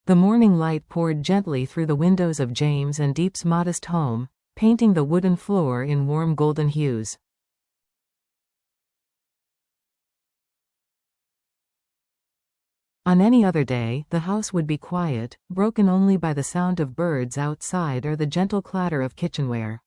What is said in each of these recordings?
The morning light poured gently through the windows of James and Diep's modest home, painting the wooden floor in warm golden hues. On any other day, the house would be quiet, broken only by the sound of birds outside or the gentle clatter of kitchenware.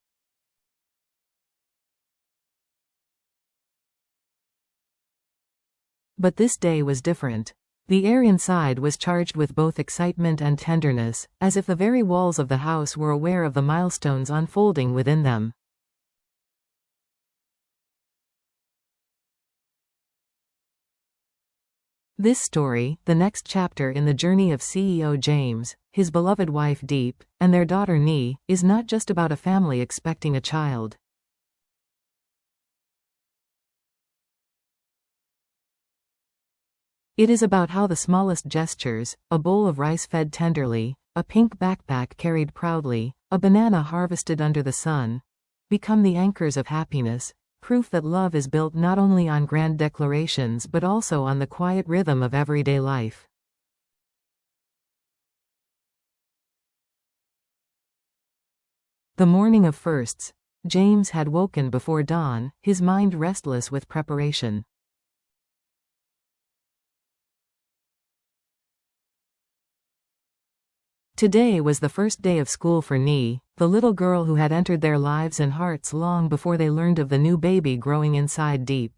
But this day was different. The air inside was charged with both excitement and tenderness, as if the very walls of the house were aware of the milestones unfolding within them. This story, the next chapter in the journey of CEO James, his beloved wife Diep, and their daughter Nee, is not just about a family expecting a child. It is about how the smallest gestures, a bowl of rice fed tenderly, a pink backpack carried proudly, a banana harvested under the sun, become the anchors of happiness, proof that love is built not only on grand declarations but also on the quiet rhythm of everyday life. The morning of firsts. James had woken before dawn, his mind restless with preparation. Today was the first day of school for Nee, the little girl who had entered their lives and hearts long before they learned of the new baby growing inside Diep.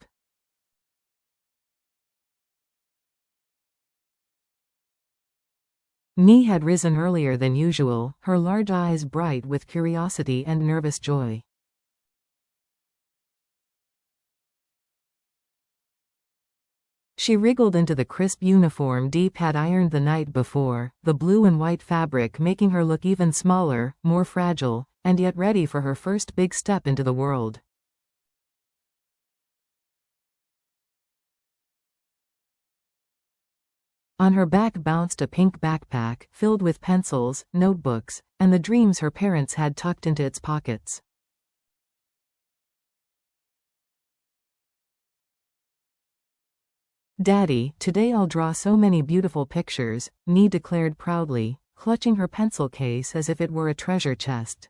Nee had risen earlier than usual, her large eyes bright with curiosity and nervous joy. She wriggled into the crisp uniform Diep had ironed the night before, the blue and white fabric making her look even smaller, more fragile, and yet ready for her first big step into the world. On her back bounced a pink backpack, filled with pencils, notebooks, and the dreams her parents had tucked into its pockets. "Daddy, today I'll draw so many beautiful pictures," Nee declared proudly, clutching her pencil case as if it were a treasure chest.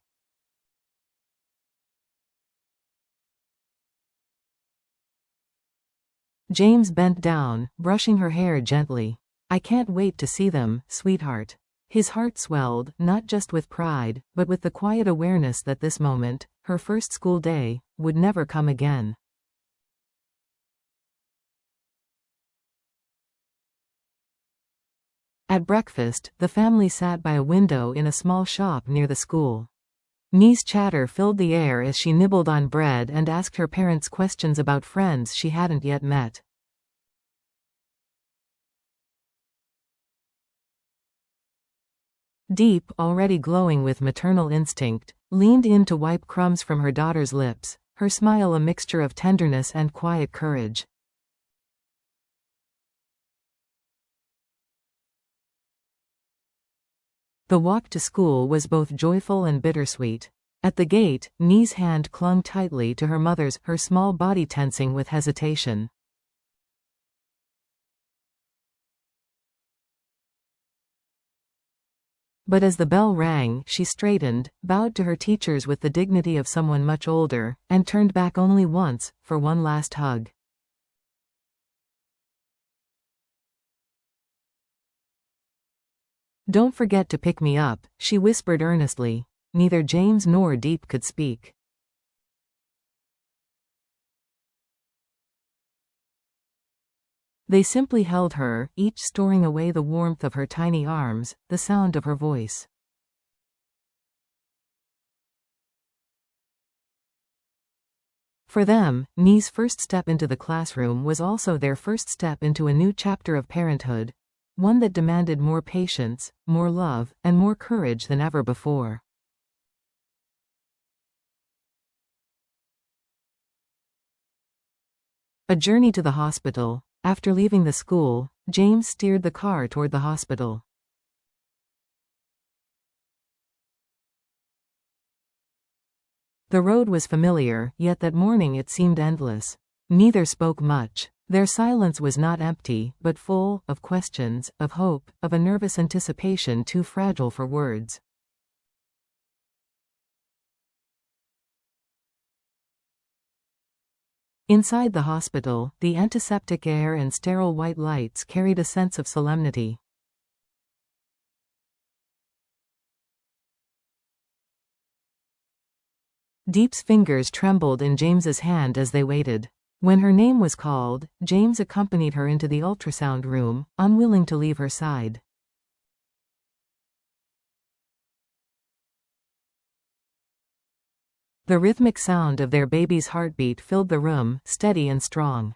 James bent down, brushing her hair gently. "I can't wait to see them, sweetheart." His heart swelled, not just with pride, but with the quiet awareness that this moment, her first school day, would never come again. At breakfast, the family sat by a window in a small shop near the school. Nee's chatter filled the air as she nibbled on bread and asked her parents questions about friends she hadn't yet met. Diep, already glowing with maternal instinct, leaned in to wipe crumbs from her daughter's lips, her smile a mixture of tenderness and quiet courage. The walk to school was both joyful and bittersweet. At the gate, Nee's hand clung tightly to her mother's, her small body tensing with hesitation. But as the bell rang, she straightened, bowed to her teachers with the dignity of someone much older, and turned back only once, for one last hug. "Don't forget to pick me up," she whispered earnestly. Neither James nor Diep could speak. They simply held her, each storing away the warmth of her tiny arms, the sound of her voice. For them, Nee's first step into the classroom was also their first step into a new chapter of parenthood, one that demanded more patience, more love, and more courage than ever before. A journey to the hospital. After leaving the school, James steered the car toward the hospital. The road was familiar, yet that morning it seemed endless. Neither spoke much. Their silence was not empty, but full of questions, of hope, of a nervous anticipation too fragile for words. Inside the hospital, the antiseptic air and sterile white lights carried a sense of solemnity. Deep's fingers trembled in James's hand as they waited. When her name was called, James accompanied her into the ultrasound room, unwilling to leave her side. The rhythmic sound of their baby's heartbeat filled the room, steady and strong.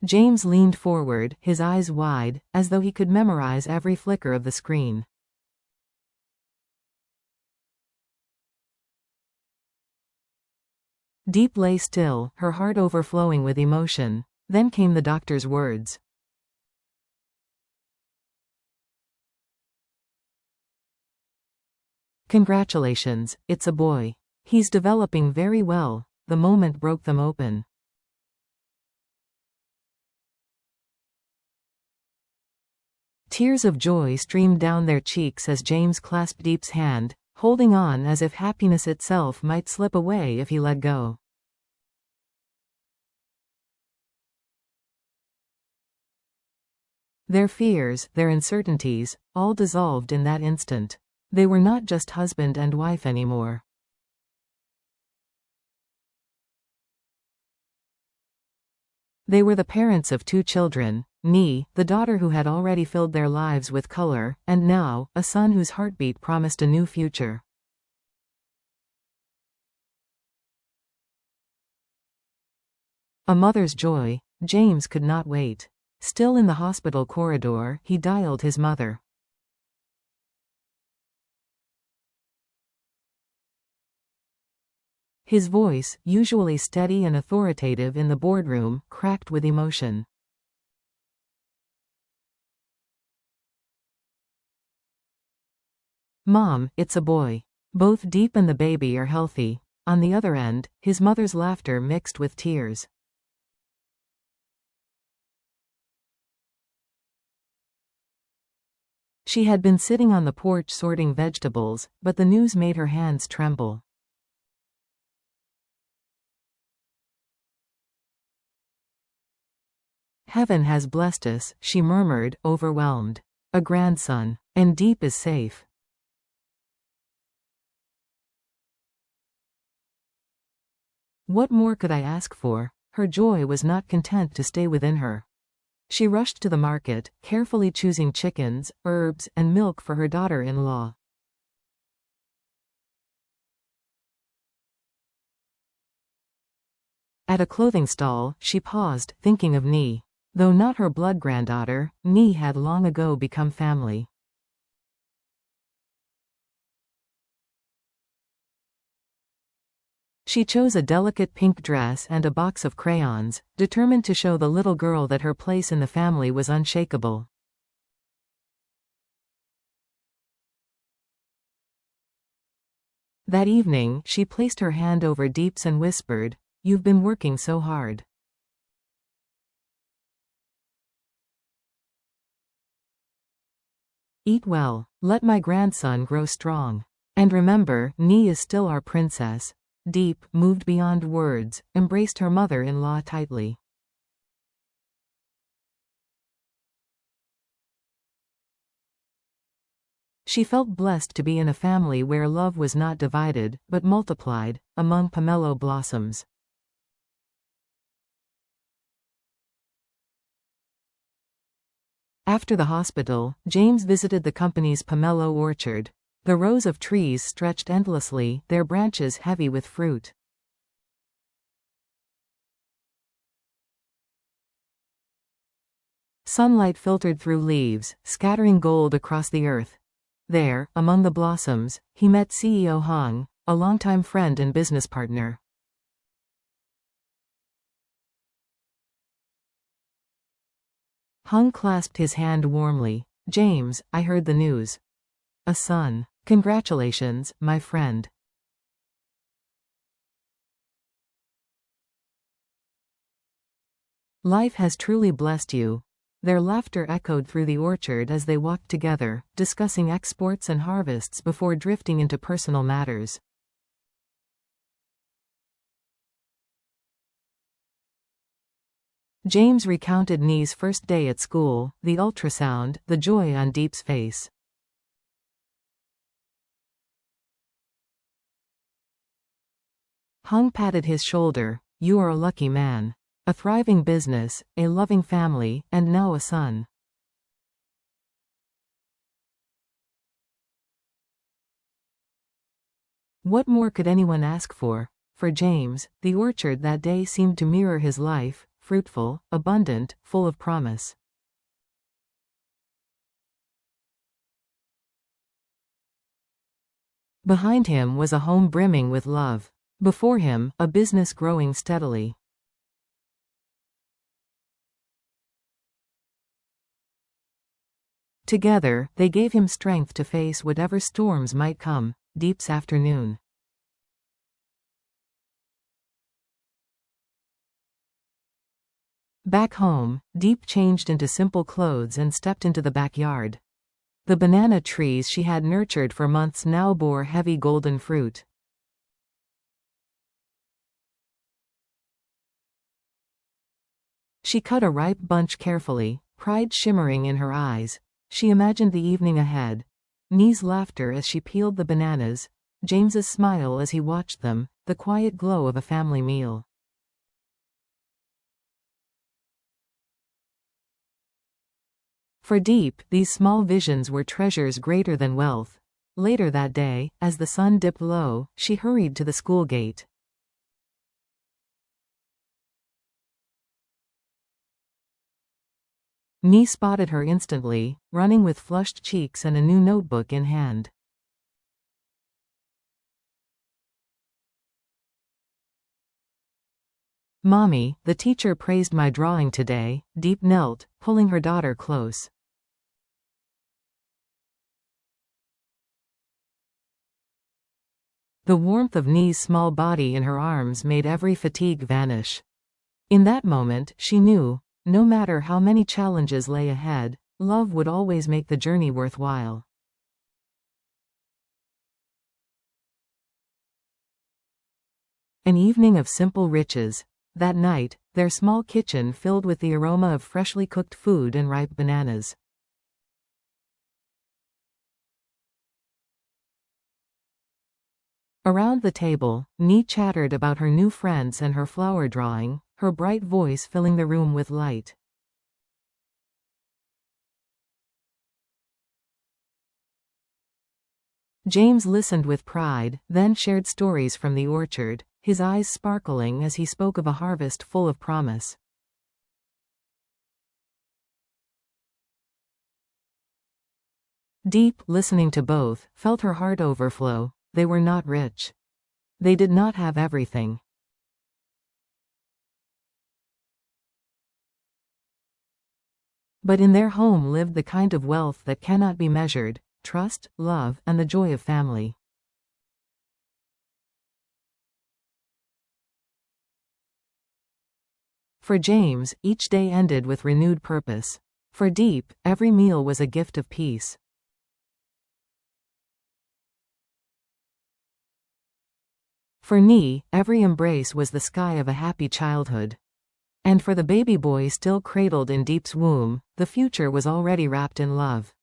James leaned forward, his eyes wide, as though he could memorize every flicker of the screen. Deep lay still, her heart overflowing with emotion. Then came the doctor's words. "Congratulations, it's a boy. He's developing very well." The moment broke them open. Tears of joy streamed down their cheeks as James clasped Deep's hand, holding on as if happiness itself might slip away if he let go. Their fears, their uncertainties, all dissolved in that instant. They were not just husband and wife anymore. They were the parents of 2 children, Nee, the daughter who had already filled their lives with color, and now, a son whose heartbeat promised a new future. A mother's joy. James could not wait. Still in the hospital corridor, he dialed his mother. His voice, usually steady and authoritative in the boardroom, cracked with emotion. "Mom, it's a boy. Both Deep and the baby are healthy." On the other end, his mother's laughter mixed with tears. She had been sitting on the porch sorting vegetables, but the news made her hands tremble. "Heaven has blessed us," she murmured, overwhelmed. "A grandson. And Deep is safe." What more could I ask for? Her joy was not content to stay within her. She rushed to the market, carefully choosing chickens, herbs, and milk for her daughter-in-law. At a clothing stall, she paused, thinking of Nee. Though not her blood granddaughter, Nee had long ago become family. She chose a delicate pink dress and a box of crayons, determined to show the little girl that her place in the family was unshakable. That evening, she placed her hand over Deep's and whispered, "You've been working so hard. Eat well. Let my grandson grow strong. And remember, Nee is still our princess." Deep, moved beyond words, embraced her mother-in-law tightly. She felt blessed to be in a family where love was not divided, but multiplied, among pomelo blossoms. After the hospital, James visited the company's pomelo orchard. The rows of trees stretched endlessly, their branches heavy with fruit. Sunlight filtered through leaves, scattering gold across the earth. There, among the blossoms, he met CEO Hung, a longtime friend and business partner. Hung clasped his hand warmly. "James, I heard the news. A son. Congratulations, my friend." Life has truly blessed you." Their laughter echoed through the orchard as they walked together, discussing exports and harvests before drifting into personal matters. James recounted Nee's first day at school, the ultrasound, the joy on Diep's face. Hung patted his shoulder. "You are a lucky man. A thriving business, a loving family, and now a son." What more could anyone ask for? For James, the orchard that day seemed to mirror his life, fruitful, abundant, full of promise. Behind him was a home brimming with love. Before him, a business growing steadily. Together, they gave him strength to face whatever storms might come. Diep's afternoon. Back home, Diep changed into simple clothes and stepped into the backyard. The banana trees she had nurtured for months now bore heavy golden fruit. She cut a ripe bunch carefully, pride shimmering in her eyes. She imagined the evening ahead. Nee's laughter as she peeled the bananas, James's smile as he watched them, the quiet glow of a family meal. For Diep, these small visions were treasures greater than wealth. Later that day, as the sun dipped low, she hurried to the school gate. Nee spotted her instantly, running with flushed cheeks and a new notebook in hand. "Mommy, the teacher praised my drawing today." Diep knelt, pulling her daughter close. The warmth of Nee's small body in her arms made every fatigue vanish. In that moment, she knew, no matter how many challenges lay ahead, love would always make the journey worthwhile. An evening of simple riches. That night, their small kitchen filled with the aroma of freshly cooked food and ripe bananas. Around the table, Nee chattered about her new friends and her flower drawing, her bright voice filling the room with light. James listened with pride, then shared stories from the orchard, his eyes sparkling as he spoke of a harvest full of promise. Diep, listening to both, felt her heart overflow. They were not rich. They did not have everything. But in their home lived the kind of wealth that cannot be measured: trust, love, and the joy of family. For James, each day ended with renewed purpose. For Diep, every meal was a gift of peace. For Nee, every embrace was the sky of a happy childhood. And for the baby boy still cradled in Diep's womb, the future was already wrapped in love.